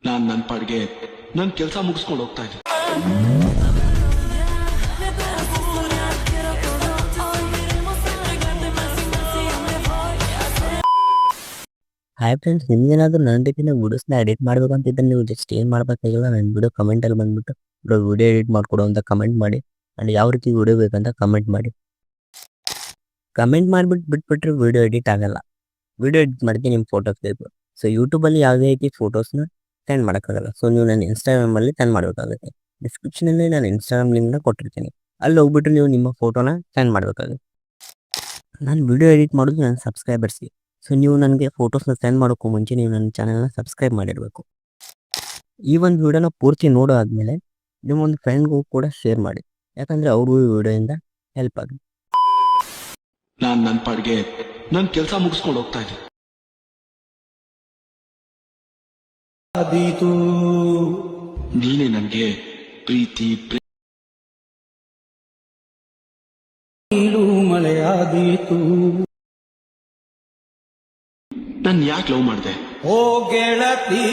ನನ್ನ ಪಾಡ್ಗೆ ನನ್ನ ಕೆಲಸ ಮುಗಿಸ್ಕೊಂಡು ಹೋಗ್ತಾ ಇದ್ದೆ. ಹಾಯ್ ಫ್ರೆಂಡ್ಸ್, ನಿಮ್ಗೇನಾದ್ರೂ ನನ್ನ ರೀತಿಯ ವಿಡಿಯೋಸ್ನ ಎಡಿಟ್ ಮಾಡ್ಬೇಕಂತಿದ್ರೆ ನೀವು ಜಸ್ಟ್ ಏನು ಮಾಡಬೇಕಾಗಿಲ್ಲ, ನನ್ನ ವಿಡಿಯೋ ಕಮೆಂಟಲ್ಲಿ ಬಂದುಬಿಟ್ಟು ವಿಡಿಯೋ ಎಡಿಟ್ ಮಾಡಿಕೊಡು ಅಂತ ಕಮೆಂಟ್ ಮಾಡಿ. ಆ್ಯಂಡ್ ಯಾವ ರೀತಿ ವಿಡಿಯೋ ಬೇಕಂತ ಕಮೆಂಟ್ ಮಾಡಿ. ಕಮೆಂಟ್ ಮಾಡಿಬಿಟ್ಟು ಬಿಟ್ಬಿಟ್ರೆ ವಿಡಿಯೋ ಎಡಿಟ್ ಆಗಲ್ಲ. ವಿಡಿಯೋ ಎಡಿಟ್ ಮಾಡೋಕ್ಕೆ ನಿಮ್ಮ ಫೋಟೋಸ್ ಬೇಕು. ಸೊ ಯೂಟ್ಯೂಬಲ್ಲಿ ಯಾವುದೇ ರೀತಿ ಫೋಟೋಸ್ನ ಸೆಂಡ್ ಮಾಡೋಕ್ಕಾಗಲ್ಲ. ಸೊ ನೀವು ನನ್ನ ಇನ್ಸ್ಟಾಗ್ರಾಮಲ್ಲಿ ಸೆಂಡ್ ಮಾಡಬೇಕಾಗುತ್ತೆ. ಡಿಸ್ಕ್ರಿಪ್ಷನಲ್ಲಿ ನಾನು ಇನ್ಸ್ಟಾಗ್ರಾಮ್ ಲಿಂಕ್ನ ಕೊಟ್ಟಿರ್ತೀನಿ. ಅಲ್ಲಿ ಹೋಗ್ಬಿಟ್ಟು ನೀವು ನಿಮ್ಮ ಫೋಟೋನ ಸೆಂಡ್ ಮಾಡಬೇಕಾಗುತ್ತೆ. ನಾನು ವಿಡಿಯೋ ಎಡಿಟ್ ಮಾಡೋದು ನನ್ನ ಸಬ್ಸ್ಕ್ರೈಬರ್ಸ್ಗೆ. ಸೊ ನೀವು ನನಗೆ ಫೋಟೋಸ್ನ ಸೆಂಡ್ ಮಾಡೋಕ್ಕೂ ಮುಂಚೆ ನೀವು ನನ್ನ ಚಾನಲ್ನ ಸಬ್ಸ್ಕ್ರೈಬ್ ಮಾಡಿರಬೇಕು. ಈ ಒಂದು ವಿಡಿಯೋನ ಪೂರ್ತಿ ನೋಡೋ ಆದಮೇಲೆ ನಿಮ್ಮೊಂದು ಫ್ರೆಂಡ್ಗೂ ಕೂಡ ಶೇರ್ ಮಾಡಿ, ಯಾಕಂದರೆ ಅವ್ರಿಗೂ ಈ ವಿಡಿಯೋಯಿಂದ ಹೆಲ್ಪ್ ಆಗುತ್ತೆ. ನಾನು ನನ್ನ ಪಾಡ್ಗೆ ನನ್ನ ಕೆಲಸ ಮುಗಿಸ್ಕೊಂಡು ಹೋಗ್ತಾ ಇದ್ದೆ. ನೀನೇ ನನಗೆ ಪ್ರೀತಿ ಮಳೆಯಾದೀತು. ನಾನು ಯಾಕೆ ಲವ್ ಮಾಡಿದೆ? ಓ ಗೆಳತಿ